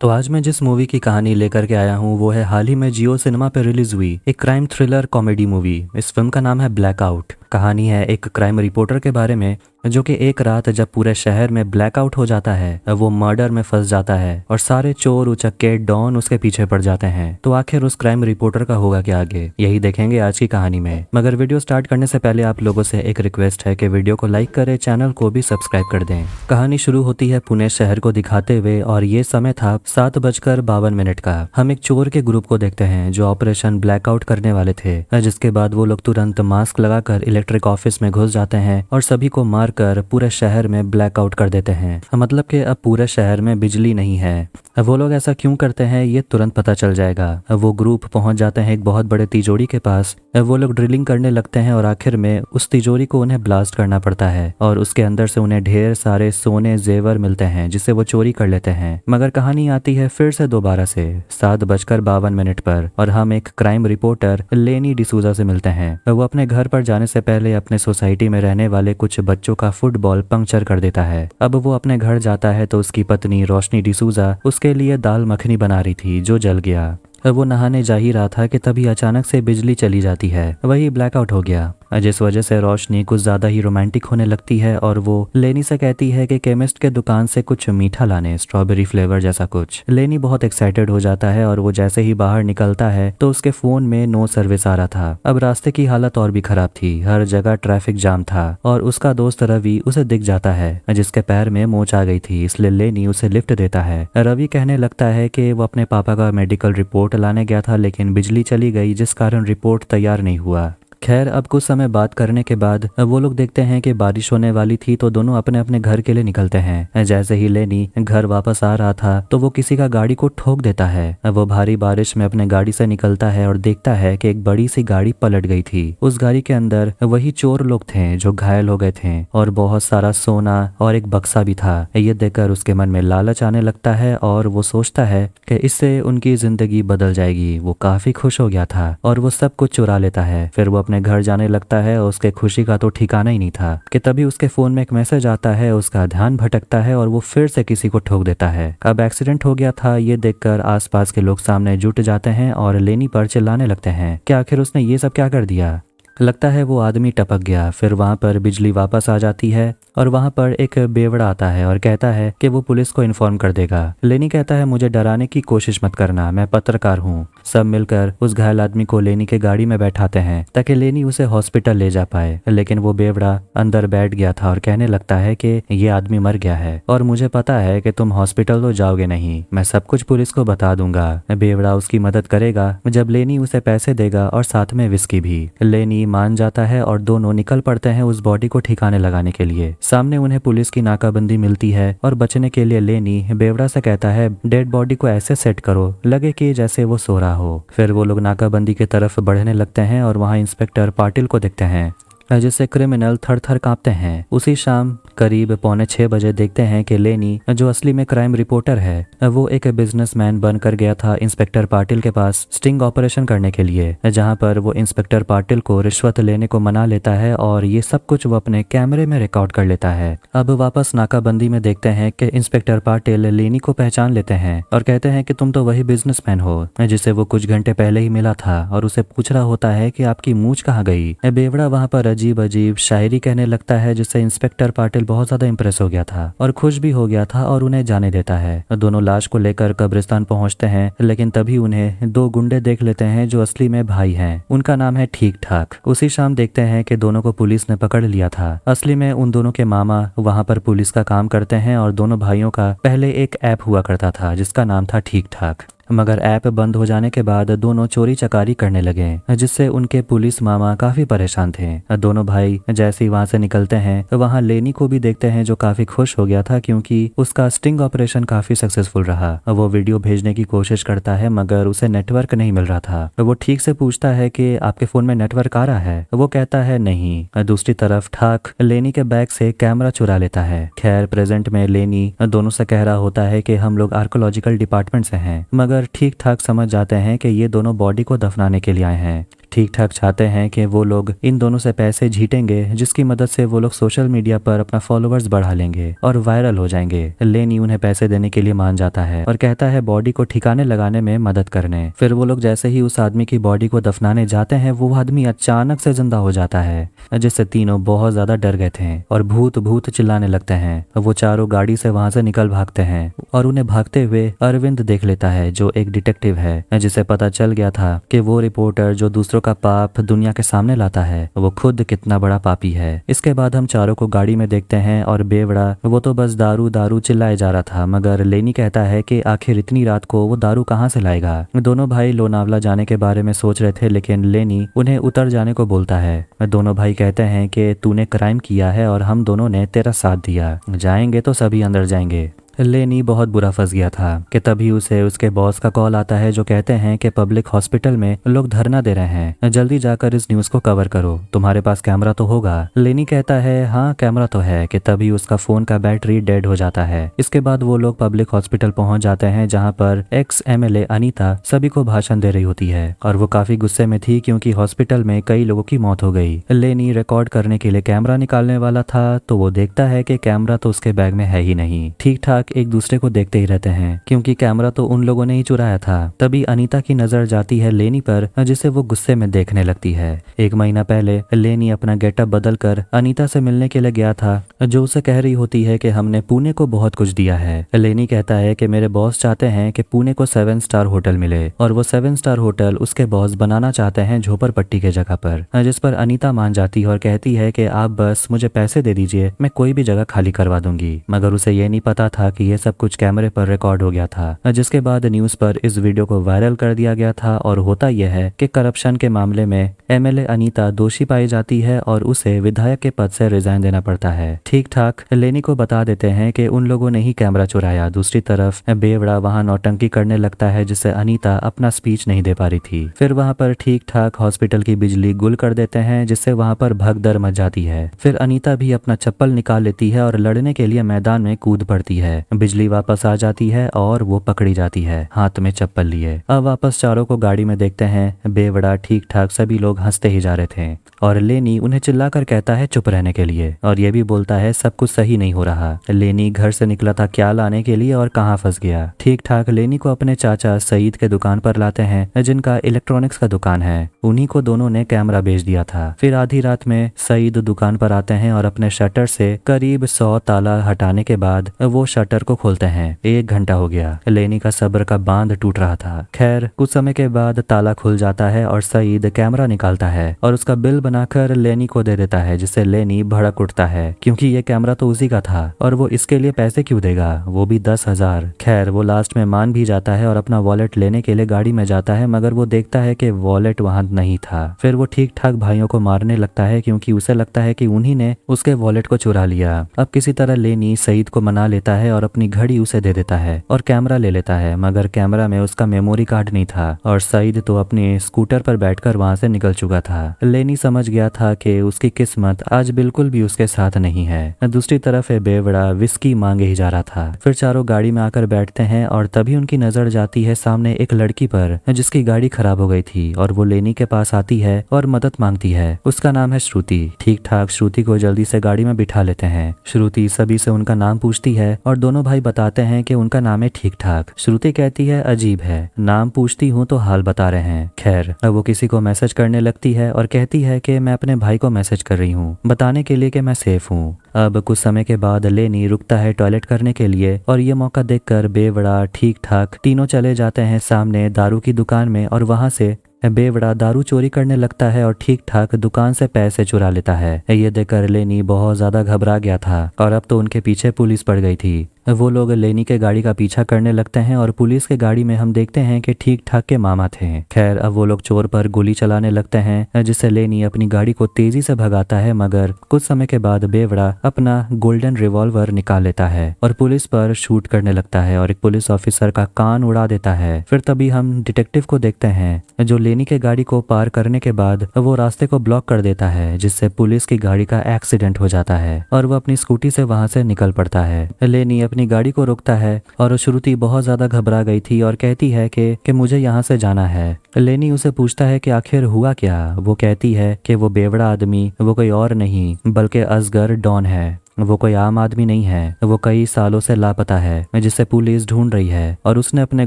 तो आज मैं जिस मूवी की कहानी लेकर के आया हूँ वो है हाल ही में जियो सिनेमा पे रिलीज हुई एक क्राइम थ्रिलर कॉमेडी मूवी। इस फिल्म का नाम है ब्लैकआउट। कहानी है एक क्राइम रिपोर्टर के बारे में जो कि एक रात जब पूरे शहर में ब्लैकआउट हो जाता है वो मर्डर में फंस जाता है और सारे चोर उचक्के डॉन उसके पीछे पड़ जाते हैं। तो आखिर उस क्राइम रिपोर्टर का होगा क्या आगे, यही देखेंगे आज की कहानी में। मगर वीडियो स्टार्ट करने से पहले आप लोगों से एक रिक्वेस्ट है कि वीडियो को लाइक करें, चैनल को भी सब्सक्राइब कर दें। कहानी शुरू होती है पुणे शहर को दिखाते हुए और ये समय था 7:52 का। हम एक चोर के ग्रुप को देखते हैं जो ऑपरेशन ब्लैकआउट करने वाले थे, जिसके बाद वो लोग तुरंत मास्क लगाकर इलेक्ट्रिक ऑफिस में घुस जाते हैं और सभी को मारकर पूरे शहर में ब्लैकआउट कर देते हैं। मतलब कि अब पूरे शहर में बिजली नहीं है। वो लोग ऐसा क्यों करते हैं ये तुरंत पता चल जाएगा। वो ग्रुप पहुंच जाते हैं एक बहुत बड़े तिजोरी के पास। वो लोग ड्रिलिंग करने लगते हैं और आखिर में उस तिजोरी को उन्हें ब्लास्ट करना पड़ता है और उसके अंदर से उन्हें ढेर सारे सोने जेवर मिलते हैं जिसे वो चोरी कर लेते हैं। मगर कहानी आती है फिर से दोबारा से 7:52 पर और हम एक क्राइम रिपोर्टर लेनी डिसूजा से मिलते हैं। वो अपने घर पर जाने से पहले अपने सोसाइटी में रहने वाले कुछ बच्चों का फुटबॉल पंक्चर कर देता है। अब वो अपने घर जाता है तो उसकी पत्नी रोशनी डिसूजा उसके लिए दाल मखनी बना रही थी जो जल गया। वो नहाने जा ही रहा था कि तभी अचानक से बिजली चली जाती है, वही ब्लैकआउट हो गया, जिस वजह से रोशनी कुछ ज्यादा ही रोमांटिक होने लगती है और वो लेनी से कहती है कि केमिस्ट के दुकान से कुछ मीठा लाने, स्ट्रॉबेरी फ्लेवर जैसा कुछ। लेनी बहुत एक्साइटेड हो जाता है और वो जैसे ही बाहर निकलता है तो उसके फोन में नो सर्विस आ रहा था। अब रास्ते की हालत और भी खराब थी, हर जगह ट्रैफिक जाम था और उसका दोस्त रवि उसे दिख जाता है जिसके पैर में मोच आ गई थी, इसलिए लेनी उसे लिफ्ट देता है। रवि कहने लगता है कि वो अपने पापा का मेडिकल रिपोर्ट लाने गया था लेकिन बिजली चली गई जिस कारण रिपोर्ट तैयार नहीं हुआ। खैर अब कुछ समय बात करने के बाद वो लोग देखते हैं कि बारिश होने वाली थी तो दोनों अपने अपने घर के लिए निकलते हैं। जैसे ही लेनी घर वापस आ रहा था तो वो किसी का गाड़ी को ठोक देता है। वो भारी बारिश में अपने गाड़ी से निकलता है और देखता है कि एक बड़ी सी गाड़ी पलट गई थी। उस गाड़ी के अंदर वही चोर लोग थे जो घायल हो गए थे और बहुत सारा सोना और एक बक्सा भी था। ये देखकर उसके मन में लालच आने लगता है और वो सोचता है कि इससे उनकी जिंदगी बदल जाएगी। वो काफी खुश हो गया था और वो सब कुछ चुरा लेता है। फिर वो अपने घर जाने लगता है और उसके खुशी का तो ठिकाना ही नहीं था कि तभी उसके फोन में एक मैसेज आता है। उसका ध्यान भटकता है और वो फिर से किसी को ठोक देता है। अब एक्सीडेंट हो गया था ये देखकर आसपास के लोग सामने जुट जाते हैं और लेनी पर चिल्लाने लगते हैं कि आखिर उसने ये सब क्या कर दिया। लगता है वो आदमी टपक गया। फिर वहां पर बिजली वापस आ जाती है और वहां पर एक बेवड़ा आता है और कहता है कि वो पुलिस को इन्फॉर्म कर देगा। लेनी कहता है मुझे डराने की कोशिश मत करना, मैं पत्रकार हूँ। सब मिलकर उस घायल आदमी को लेनी के गाड़ी में बैठाते हैं ताकि लेनी उसे हॉस्पिटल ले जा पाए। लेकिन वो बेवड़ा अंदर बैठ गया था और कहने लगता है कि ये आदमी मर गया है और मुझे पता है कि तुम हॉस्पिटल तो जाओगे नहीं, मैं सब कुछ पुलिस को बता दूंगा। बेवड़ा उसकी मदद करेगा जब लेनी उसे पैसे देगा और साथ में विस्की भी। लेनी मान जाता है और दोनों निकल पड़ते हैं उस बॉडी को ठिकाने लगाने के लिए। सामने उन्हें पुलिस की नाकाबंदी मिलती है और बचने के लिए लेनी बेवड़ा से कहता है डेड बॉडी को ऐसे सेट करो लगे कि जैसे वो सो रहा हो। फिर वो लोग नाकाबंदी की तरफ बढ़ने लगते हैं और वहां इंस्पेक्टर पाटिल को देखते हैं जिससे क्रिमिनल थर थर कांपते हैं। उसी शाम करीब 5:45 बजे देखते हैं कि लेनी जो असली में क्राइम रिपोर्टर है वो एक बिजनेसमैन बनकर गया था इंस्पेक्टर पाटिल के पास स्टिंग ऑपरेशन करने के लिए, जहां पर वो इंस्पेक्टर पाटिल को रिश्वत लेने को मना लेता है और ये सब कुछ वो अपने कैमरे में रिकॉर्ड कर लेता है। अब वापस नाकाबंदी में देखते हैं कि इंस्पेक्टर पाटिल लेनी को पहचान लेते हैं और कहते हैं कि तुम तो वही बिजनेसमैन हो जिसे वो कुछ घंटे पहले ही मिला था और उसे पूछ रहा होता है कि आपकी मूंछ कहाँ गई। बेवड़ा वहां पर अजीब अजीब शायरी कहने लगता है जिससे इंस्पेक्टर पाटिल बहुत ज्यादा इंप्रेस हो गया था और खुश भी हो गया था और उन्हें जाने देता है। दोनों लाश को लेकर कब्रिस्तान पहुंचते हैं लेकिन तभी उन्हें दो गुंडे देख लेते हैं जो असली में भाई हैं। उनका नाम है ठीक ठाक। उसी शाम देखते हैं कि दोनों को पुलिस ने पकड़ लिया था। असली में उन दोनों के मामा वहां पर पुलिस का काम करते हैं और दोनों भाइयों का पहले एक ऐप हुआ करता था जिसका नाम था ठीक ठाक। मगर ऐप बंद हो जाने के बाद दोनों चोरी चकारी करने लगे जिससे उनके पुलिस मामा काफी परेशान थे। दोनों भाई जैसे ही वहां से निकलते हैं वहां लेनी को भी देखते हैं जो काफी खुश हो गया था क्योंकि उसका स्टिंग ऑपरेशन काफी सक्सेसफुल रहा। वो वीडियो भेजने की कोशिश करता है मगर उसे नेटवर्क नहीं मिल रहा था। वो ठीक से पूछता है कि आपके फोन में नेटवर्क आ रहा है। वो कहता है नहीं। दूसरी तरफ ठाक लेनी के बैग से कैमरा चुरा लेता है। खैर प्रेजेंट में लेनी दोनों से कह रहा होता है कि हम लोग आर्कोलॉजिकल डिपार्टमेंट से हैं, मगर ठीक ठाक समझ जाते हैं कि ये दोनों बॉडी को दफनाने के लिए आए हैं। ठीक ठाक चाहते हैं कि वो लोग इन दोनों से पैसे जीतेंगे, जिसकी मदद से वो लोग सोशल मीडिया पर अपना फॉलोअर्स बढ़ा लेंगे और वायरल हो जाएंगे। लेनी उन्हें पैसे देने के लिए मान जाता है और कहता है बॉडी को ठिकाने लगाने में मदद करने। फिर वो लोग जैसे ही उस आदमी की बॉडी को दफनाने जाते हैं, वो आदमी अचानक से जिंदा हो जाता है, जिससे तीनों बहुत ज्यादा डर गए थे और भूत भूत चिल्लाने लगते हैं। वो चारों गाड़ी से वहां से निकल भागते हैं और उन्हें भागते हुए अरविंद देख लेता है, जो एक डिटेक्टिव है, जिसे पता चल गया था कि वो रिपोर्टर जो दूसरों का पाप दुनिया के सामने लाता है, वो खुद कितना बड़ा पापी है। इसके बाद हम चारों को गाड़ी में देखते हैं और बेवड़ा वो तो बस दारू दारू चिल्लाए जा रहा था, मगर लेनी कहता है कि आखिर इतनी रात को वो दारू कहाँ से लाएगा। दोनों भाई लोनावला जाने के बारे में सोच रहे थे, लेकिन लेनी उन्हें उतर जाने को बोलता है। दोनों भाई कहते हैं कि तूने क्राइम किया है और हम दोनों ने तेरा साथ दिया, जाएंगे तो सभी अंदर जाएंगे। लेनी बहुत बुरा फंस गया था कि तभी उसे उसके बॉस का कॉल आता है, जो कहते हैं कि पब्लिक हॉस्पिटल में लोग धरना दे रहे हैं, जल्दी जाकर इस न्यूज़ को कवर करो, तुम्हारे पास कैमरा तो होगा। लेनी कहता है हाँ कैमरा तो है, कि तभी उसका फोन का बैटरी डेड हो जाता है। इसके बाद वो लोग पब्लिक हॉस्पिटल पहुंच जाते हैं, जहाँ पर एक्स MLA अनीता सभी को भाषण दे रही होती है और वो काफी गुस्से में थी क्योंकि हॉस्पिटल में कई लोगों की मौत हो गई। लेनी रिकॉर्ड करने के लिए कैमरा निकालने वाला था, तो वो देखता है कि कैमरा तो उसके बैग में है ही नहीं। ठीक ठाक एक दूसरे को देखते ही रहते हैं क्योंकि कैमरा तो उन लोगों ने ही चुराया था। तभी अनीता की नजर जाती है लेनी पर, जिसे वो गुस्से में देखने लगती है। 1 महीना पहले लेनी अपना गेटअप बदल कर अनीता से मिलने के लिए गया था, जो उसे कह रही होती है कि हमने पुणे को बहुत कुछ दिया है। लेनी कहता है कि मेरे बॉस चाहते हैं कि पुणे को 7 स्टार होटल मिले और वो 7 स्टार होटल उसके बॉस बनाना चाहते हैं झोपड़पट्टी के जगह पर, जिस पर अनीता मान जाती है और कहती है कि आप बस मुझे पैसे दे दीजिए, मैं कोई भी जगह खाली करवा दूंगी। मगर उसे ये नहीं पता था कि ये सब कुछ कैमरे पर रिकॉर्ड हो गया था, जिसके बाद न्यूज़ पर इस वीडियो को वायरल कर दिया गया था। और होता यह है कि करप्शन के मामले में MLA अनीता दोषी पाई जाती है और उसे विधायक के पद से रिजाइन देना पड़ता है। ठीक ठाक लेनी को बता देते हैं कि उन लोगों ने ही कैमरा चुराया। दूसरी तरफ बेवड़ा वहां नौटंकी करने लगता है, जिससे अनीता अपना स्पीच नहीं दे पा रही थी। फिर वहां पर ठीक ठाक हॉस्पिटल की बिजली गुल कर देते हैं, जिससे वहां पर भगदड़ मच जाती है। फिर अनीता भी अपना चप्पल निकाल लेती है और लड़ने के लिए मैदान में कूद पड़ती है। बिजली वापस आ जाती है और वो पकड़ी जाती है हाथ में चप्पल लिए। अब वापस चारों को गाड़ी में देखते हैं। बेवड़ा ठीक ठाक सभी लोग हंसते ही जा रहे थे और लेनी उन्हें चिल्लाकर कहता है चुप रहने के लिए, और ये भी बोलता है सब कुछ सही नहीं हो रहा। लेनी घर से निकला था क्या लाने के लिए और कहाँ फंस गया। ठीक ठाक लेनी को अपने चाचा सईद के दुकान पर लाते हैं, जिनका इलेक्ट्रॉनिक्स का दुकान है। उन्हीं को दोनों ने कैमरा बेच दिया था। फिर आधी रात में सईद दुकान पर आते हैं और अपने शटर से करीब 100 ताला हटाने के बाद वो शटर को खोलते हैं। 1 घंटा हो गया। लेनी का सब्र का बांध टूट रहा था। खैर कुछ समय के बाद ताला खुल जाता है और सईद कैमरा निकालता है और उसका बिल बनाकर लेनी को दे देता है, जिससे लेनी भड़क उठता है क्योंकि ये कैमरा तो उसी का था और वो इसके लिए पैसे क्यों देगा, वो भी 10,000। खैर वो लास्ट में मान भी जाता है और अपना वॉलेट लेने के लिए गाड़ी में जाता है, मगर वो देखता है कि वॉलेट वहां नहीं था। फिर वो ठीक ठाक भाइयों को मारने लगता है क्योंकि उसे लगता है कि उन्हीं ने उसके वॉलेट को चुरा लिया। अब किसी तरह लेनी सईद को मना लेता है और अपनी घड़ी उसे दे देता है और कैमरा ले लेता है, मगर कैमरा में उसका मेमोरी कार्ड नहीं था और सईद तो अपने स्कूटर पर बैठकर वहां से निकल चुका था। लेनी समझ गया था कि उसकी किस्मत आज बिल्कुल भी उसके साथ नहीं है। दूसरी तरफ बेवड़ा विस्की मांगे ही जा रहा था। फिर चारों गाड़ी में आकर बैठते हैं और तभी उनकी नजर जाती है सामने एक लड़की पर, जिसकी गाड़ी खराब हो गई थी और वो लेनी के पास आती है और मदद मांगती है। उसका नाम है श्रुति। ठीक ठाक श्रुति को जल्दी से गाड़ी में बिठा लेते हैं। श्रुति सभी से उनका नाम पूछती है और दोनों भाई बताते हैं कि उनका नाम है ठीक ठाक। श्रुति कहती है अजीब है, नाम पूछती हूँ तो हाल बता रहे हैं। खैर अब वो किसी को मैसेज करने लगती है और कहती है कि मैं अपने भाई को मैसेज कर रही हूँ बताने के लिए कि मैं सेफ हूँ। अब कुछ समय के बाद लेनी रुकता है टॉयलेट करने के लिए और ये मौका देखकर बेवड़ा ठीक ठाक तीनों चले जाते हैं सामने दारू की दुकान में और वहां से बेवड़ा दारू चोरी करने लगता है और ठीक ठाक दुकान से पैसे चुरा लेता है। ये देखकर लेनी बहुत ज्यादा घबरा गया था और अब तो उनके पीछे पुलिस पड़ गई थी। वो लोग लेनी के गाड़ी का पीछा करने लगते हैं और पुलिस के गाड़ी में हम देखते हैं कि ठीक ठाक के मामा थे। खैर अब वो लोग चोर पर गोली चलाने लगते हैं, जिससे लेनी अपनी गाड़ी को तेजी से भगाता है, मगर कुछ समय के बाद बेवड़ा अपना गोल्डन रिवॉल्वर निकाल लेता है और पुलिस पर शूट करने लगता है और एक पुलिस ऑफिसर का कान उड़ा देता है। फिर तभी हम डिटेक्टिव को देखते हैं जो लेनी के गाड़ी को पार करने के बाद वो रास्ते को ब्लॉक कर देता है, जिससे पुलिस की गाड़ी का एक्सीडेंट हो जाता है और वो अपनी स्कूटी से वहां से निकल पड़ता है। लेनी अपनी गाड़ी को रोकता है और श्रुति बहुत ज्यादा घबरा गई थी और कहती है कि मुझे यहाँ से जाना है। लेनी उसे पूछता है कि आखिर हुआ क्या। वो कहती है कि वो बेवड़ा आदमी वो कोई और नहीं बल्कि असगर डॉन है। वो कोई आम आदमी नहीं है, वो कई सालों से लापता है जिसे पुलिस ढूंढ रही है और उसने अपने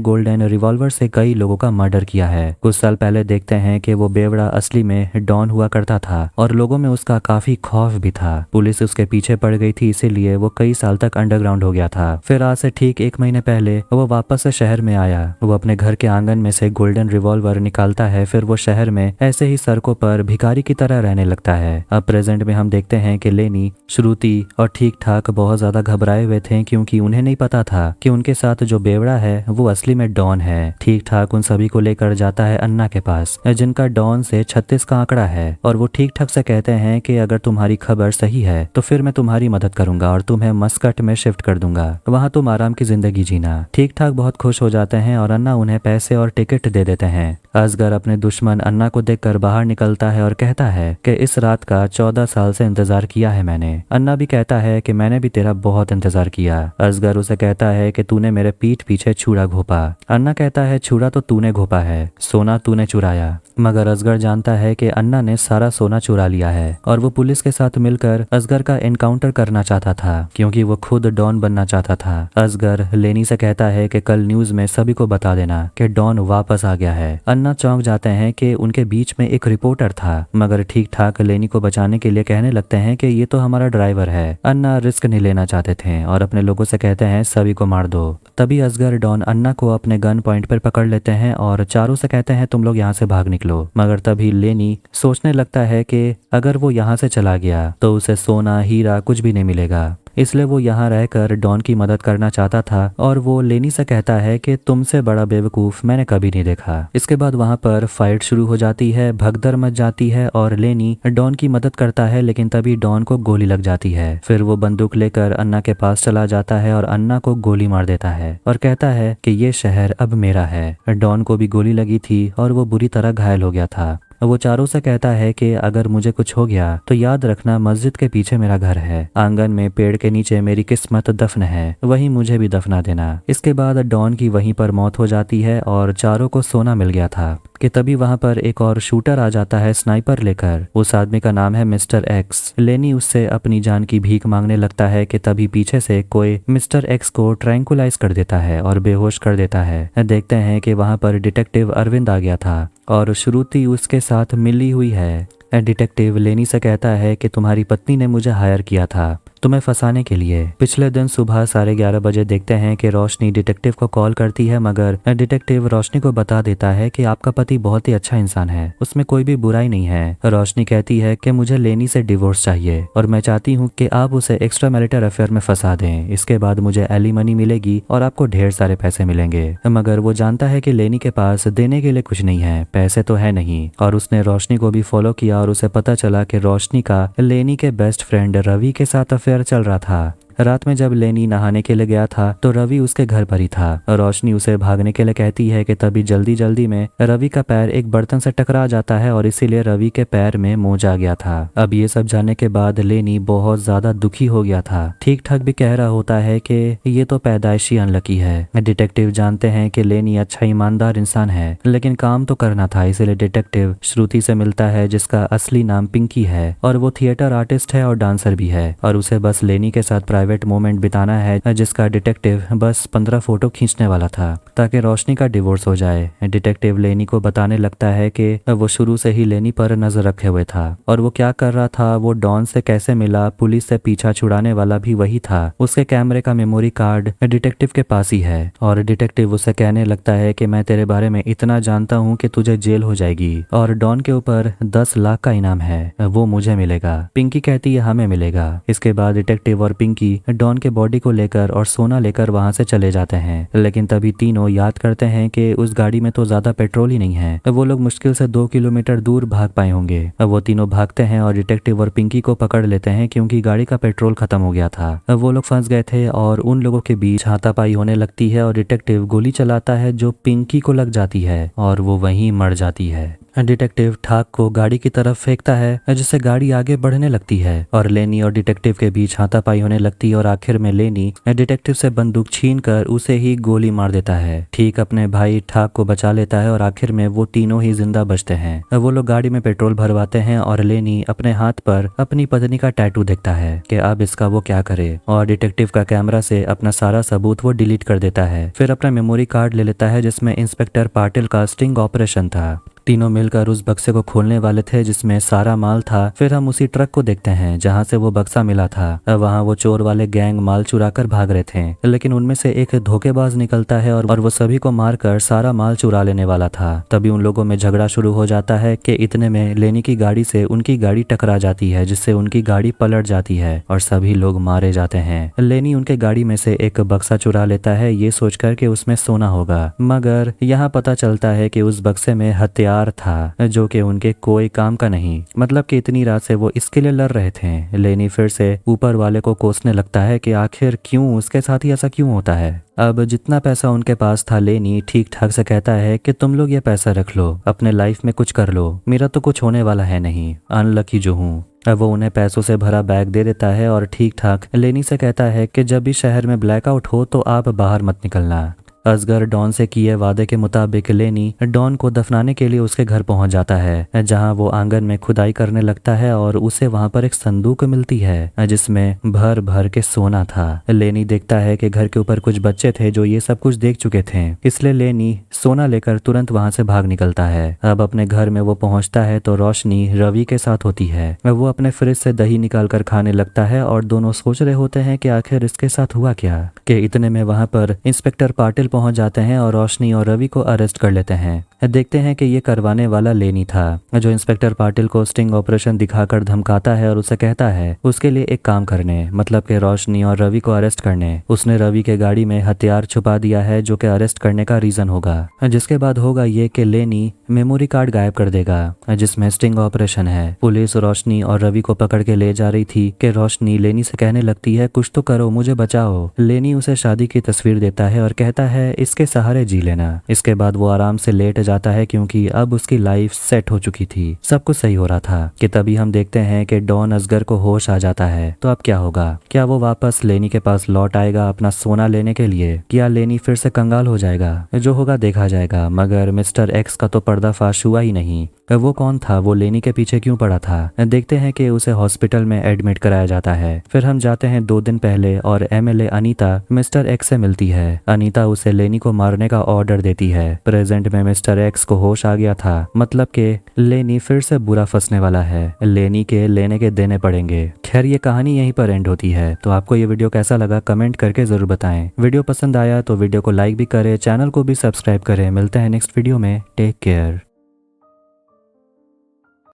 गोल्डन रिवॉल्वर से कई लोगों का मर्डर किया है। कुछ साल पहले देखते हैं कि वो बेवड़ा असली में डॉन हुआ करता था और लोगों में उसका काफी खौफ भी था। पुलिस उसके पीछे पड़ गई थी, इसीलिए वो कई साल तक अंडरग्राउंड हो गया था। फिर आज से ठीक 1 महीने पहले वो वापस से शहर में आया। वो अपने घर के आंगन में से गोल्डन रिवॉल्वर निकालता है। फिर वो शहर में ऐसे ही सड़कों पर भिखारी की तरह रहने लगता है। अब प्रेजेंट में हम देखते हैं कि लेनी, श्रुति और ठीक ठाक बहुत ज्यादा घबराए हुए थे क्योंकि उन्हें नहीं पता था कि उनके साथ जो बेवड़ा है वो असली में डॉन है। ठीक ठाक उन सभी को लेकर जाता है अन्ना के पास, जिनका डॉन से 36 का आंकड़ा है और वो ठीक ठाक से कहते हैं कि अगर तुम्हारी खबर सही है तो फिर मैं तुम्हारी मदद करूंगा और तुम्हें मस्कट में शिफ्ट कर दूंगा, वहां तुम आराम की जिंदगी जीना। ठीक ठाक बहुत खुश हो जाते हैं और अन्ना उन्हें पैसे और टिकट दे देते हैं। असगर अपने दुश्मन अन्ना को देखकर बाहर निकलता है और कहता है कि इस रात का 14 साल से इंतजार किया है मैंने। अन्ना भी कहता है कि मैंने भी तेरा बहुत इंतजार किया। असगर उसे कहता है कि तूने मेरे पीठ पीछे छुरा घोपा। अन्ना कहता है छुरा तो तूने घोपा है, सोना तूने चुराया। मगर असगर जानता है कि अन्ना ने सारा सोना चुरा लिया है और वो पुलिस के साथ मिलकर असगर का एनकाउंटर करना चाहता था क्योंकि वो खुद डॉन बनना चाहता था। असगर लेनी से कहता है कि कल न्यूज में सभी को बता देना कि डॉन वापस आ गया है। अन्ना चौंक जाते हैं कि उनके बीच में एक रिपोर्टर था, मगर ठीक ठाक लेनी को बचाने के लिए कहने लगते हैं कि ये तो हमारा ड्राइवर है। अन्ना रिस्क नहीं लेना चाहते थे और अपने लोगों से कहते हैं सभी को मार दो। तभी असगर डॉन अन्ना को अपने गन पॉइंट पर पकड़ लेते हैं और चारों से कहते हैं तुम लोग यहाँ से भाग निकलो। मगर तभी लेनी सोचने लगता है कि अगर वो यहाँ से चला गया तो उसे सोना हीरा कुछ भी नहीं मिलेगा, इसलिए वो यहाँ रहकर डॉन की मदद करना चाहता था और वो लेनी से कहता है कि तुमसे बड़ा बेवकूफ मैंने कभी नहीं देखा। इसके बाद वहाँ पर फाइट शुरू हो जाती है, भगदड़ मच जाती है और लेनी डॉन की मदद करता है, लेकिन तभी डॉन को गोली लग जाती है। फिर वो बंदूक लेकर अन्ना के पास चला जाता है और अन्ना को गोली मार देता है और कहता है कि ये शहर अब मेरा है। डॉन को भी गोली लगी थी और वो बुरी तरह घायल हो गया था। वो चारों से कहता है कि अगर मुझे कुछ हो गया तो याद रखना मस्जिद के पीछे मेरा घर है, आंगन में पेड़ के नीचे मेरी किस्मत दफन है, वहीं मुझे भी दफना देना। इसके बाद डॉन की वहीं पर मौत हो जाती है और चारों को सोना मिल गया था कि तभी वहां पर एक और शूटर आ जाता है स्नाइपर लेकर। उस आदमी का नाम है मिस्टर एक्स। लेनी उससे अपनी जान की भीख मांगने लगता है कि तभी पीछे से कोई मिस्टर एक्स को ट्रैंकुलाइज कर देता है और बेहोश कर देता है। देखते हैं कि वहां पर डिटेक्टिव अरविंद आ गया था और श्रुति उसके साथ मिली हुई है। डिटेक्टिव लेनी से कहता है कि तुम्हारी पत्नी ने मुझे हायर किया था तुम्हें फंसाने के लिए। पिछले दिन सुबह 11:30 बजे देखते हैं कि रोशनी डिटेक्टिव को कॉल करती है, मगर डिटेक्टिव रोशनी को बता देता है कि आपका पति बहुत ही अच्छा इंसान है, उसमें कोई भी बुराई नहीं है। रोशनी कहती है कि मुझे लेनी से डिवोर्स चाहिए और मैं चाहती हूँ कि आप उसे एक्स्ट्रा मैरिटल अफेयर में फंसा दें। इसके बाद मुझे एलिमनी मिलेगी और आपको ढेर सारे पैसे मिलेंगे। मगर वो जानता है कि लेनी के पास देने के लिए कुछ नहीं है, पैसे तो है नहीं। और उसने रोशनी को भी फॉलो किया और उसे पता चला कि रोशनी का लेनी के बेस्ट फ्रेंड रवि के साथ अफेयर चल रहा था। रात में जब लेनी नहाने के लिए गया था तो रवि उसके घर पर ही था। रोशनी उसे भागने के लिए कहती है कि तभी जल्दी जल्दी में रवि का पैर एक बर्तन से टकरा जाता है और इसीलिए रवि के पैर में मोच आ गया था। अब ये सब जानने के बाद लेनी बहुत ज्यादा दुखी हो गया था। ठीक ठाक भी कह रहा होता है कि ये तो पैदाइशी अनलकी है। डिटेक्टिव जानते हैं कि लेनी अच्छा ईमानदार इंसान है, लेकिन काम तो करना था, इसीलिए डिटेक्टिव श्रुति से मिलता है जिसका असली नाम पिंकी है और वो थिएटर आर्टिस्ट है और डांसर भी है और उसे बस लेनी के साथ प्राइवेट मोमेंट बिताना है, जिसका डिटेक्टिव बस 15 फोटो खींचने वाला था ताकि रोशनी का डिवोर्स हो जाए। डिटेक्टिव लेनी को बताने लगता है कि वो शुरू से ही लेनी पर नजर रखे हुए था और वो क्या कर रहा था, वो डॉन से कैसे मिला, पुलिस से पीछा छुड़ाने वाला भी वही था। उसके कैमरे का मेमोरी कार्ड डिटेक्टिव के पास ही है और डिटेक्टिव उसे कहने लगता है कि मैं तेरे बारे में इतना जानता हूँ कि तुझे जेल हो जाएगी और डॉन के ऊपर 10 लाख का इनाम है, वो मुझे मिलेगा। पिंकी कहती है हमें मिलेगा। इसके बाद डिटेक्टिव और पिंकी डॉन के बॉडी को लेकर और सोना लेकर वहां से चले जाते हैं, लेकिन तभी तीनों याद करते हैं कि उस गाड़ी में तो ज्यादा पेट्रोल ही नहीं है। वो लोग मुश्किल से 2 किलोमीटर दूर भाग पाए होंगे। वो तीनों भागते हैं और डिटेक्टिव और पिंकी को पकड़ लेते हैं क्योंकि गाड़ी का पेट्रोल खत्म हो गया था। वो लोग फंस गए थे और उन लोगों के बीच हाथापाई होने लगती है और डिटेक्टिव गोली चलाता है जो पिंकी को लग जाती है और वो वहीं मर जाती है। डिटेक्टिव ठाक को गाड़ी की तरफ फेंकता है जिससे गाड़ी आगे बढ़ने लगती है और लेनी और डिटेक्टिव के बीच हाथापाई होने लगती है और आखिर में लेनी डिटेक्टिव से बंदूक छीनकर उसे ही गोली मार देता है। ठीक अपने भाई ठाक को बचा लेता है और आखिर में वो तीनों ही जिंदा बचते हैं। वो लोग गाड़ी में पेट्रोल भरवाते हैं और लेनी अपने हाथ पर अपनी पत्नी का टैटू देखता है कि अब इसका वो क्या करे और डिटेक्टिव का कैमरा से अपना सारा सबूत वो डिलीट कर देता है। फिर अपना मेमोरी कार्ड ले लेता है जिसमें इंस्पेक्टर पाटिल का स्टिंग ऑपरेशन था। तीनों मिलकर उस बक्से को खोलने वाले थे जिसमें सारा माल था। फिर हम उसी ट्रक को देखते हैं जहां से वो बक्सा मिला था। वहां वो चोर वाले गैंग माल चुरा कर भाग रहे थे, लेकिन उनमें से एक धोखेबाज निकलता है और वो सभी को मारकर सारा माल चुरा लेने वाला था। तभी उन लोगों में झगड़ा शुरू हो जाता है कि इतने में लेनी की गाड़ी से उनकी गाड़ी टकरा जाती है जिससे उनकी गाड़ी पलट जाती है और सभी लोग मारे जाते हैं। लेनी उनके गाड़ी में से एक बक्सा चुरा लेता है ये सोचकर कि उसमें सोना होगा, मगर यहाँ पता चलता है कि उस बक्से में हथियार था जो कि उनके कोई काम का नहीं। मतलब कि इतनी रात से वो इसके लिए लड़ रहे थे। लेनी फिर से ऊपर वाले को कोसने लगता है कि आखिर क्यों उसके साथ ही ऐसा क्यों होता है। अब जितना पैसा उनके पास था लेनी ठीक ठाक से कहता है कि तुम लोग ये पैसा रख लो, अपने लाइफ में कुछ कर लो, मेरा तो कुछ होने वाला है नहीं, अनलकी जो हूँ। अब वो उन्हें पैसों से भरा बैग दे देता है और ठीक ठाक लेनी से कहता है कि जब भी शहर में ब्लैकआउट हो तो आप बाहर मत निकलना। असगर डॉन से किए वादे के मुताबिक लेनी डॉन को दफनाने के लिए उसके घर पहुंच जाता है जहां वो आंगन में खुदाई करने लगता है और उसे वहां पर एक संदूक मिलती है जिसमें भर भर के सोना था। लेनी देखता है कि घर के ऊपर कुछ बच्चे थे जो ये सब कुछ देख चुके थे, इसलिए लेनी सोना लेकर तुरंत वहां से भाग निकलता है। अब अपने घर में वो पहुंचता है तो रोशनी रवि के साथ होती है। वो अपने फ्रिज से दही निकाल कर खाने लगता है और दोनों सोच रहे होते हैं कि आखिर इसके साथ हुआ क्या। कि इतने में वहां पर इंस्पेक्टर पाटिल पहुंच जाते हैं और रोशनी और रवि को अरेस्ट कर लेते हैं। देखते हैं कि ये करवाने वाला लेनी था जो इंस्पेक्टर पाटिल को स्टिंग ऑपरेशन दिखाकर धमकाता है और उसे कहता है उसके लिए एक काम करने, मतलब कि रोशनी और रवि को अरेस्ट करने। उसने रवि के गाड़ी में हथियार छुपा दिया है जो कि अरेस्ट करने का रीजन होगा, जिसके बाद होगा ये कि लेनी मेमोरी कार्ड गायब कर देगा जिसमें स्टिंग ऑपरेशन है। पुलिस रोशनी और रवि को पकड़ के ले जा रही थी कि रोशनी लेनी से कहने लगती है कुछ तो करो, मुझे बचाओ। लेनी उसे शादी की तस्वीर देता है और कहता है इसके सहारे जी लेना। इसके बाद वो आराम से लेट जाता है क्योंकि अब उसकी लाइफ सेट हो चुकी थी, सब कुछ सही हो रहा था। कि तभी हम देखते हैं कि डॉन असगर को होश आ जाता है। तो अब क्या होगा? क्या वो वापस लेनी के पास लौट आएगा अपना सोना लेने के लिए, या लेनी फिर से कंगाल हो जाएगा? जो होगा देखा जाएगा। मगर मिस्टर एक्स का तो पर्दाफाश हुआ ही नहीं। वो कौन था? वो लेनी के पीछे क्यों पड़ा था? देखते हैं कि उसे हॉस्पिटल में एडमिट कराया जाता है। फिर हम जाते हैं 2 दिन पहले और एमएलए अनीता मिस्टर एक्स से मिलती है। अनीता उसे लेनी को मारने का ऑर्डर देती है। प्रेजेंट में मिस्टर एक्स को होश आ गया था, मतलब कि लेनी फिर से बुरा फंसने वाला है। लेनी के लेने के देने पड़ेंगे। खैर ये कहानी यहीं पर एंड होती है। तो आपको ये वीडियो कैसा लगा कमेंट करके जरूर बताएं। वीडियो पसंद आया तो वीडियो को लाइक भी करें, चैनल को भी सब्सक्राइब करें। मिलते हैं नेक्स्ट वीडियो में। Take care.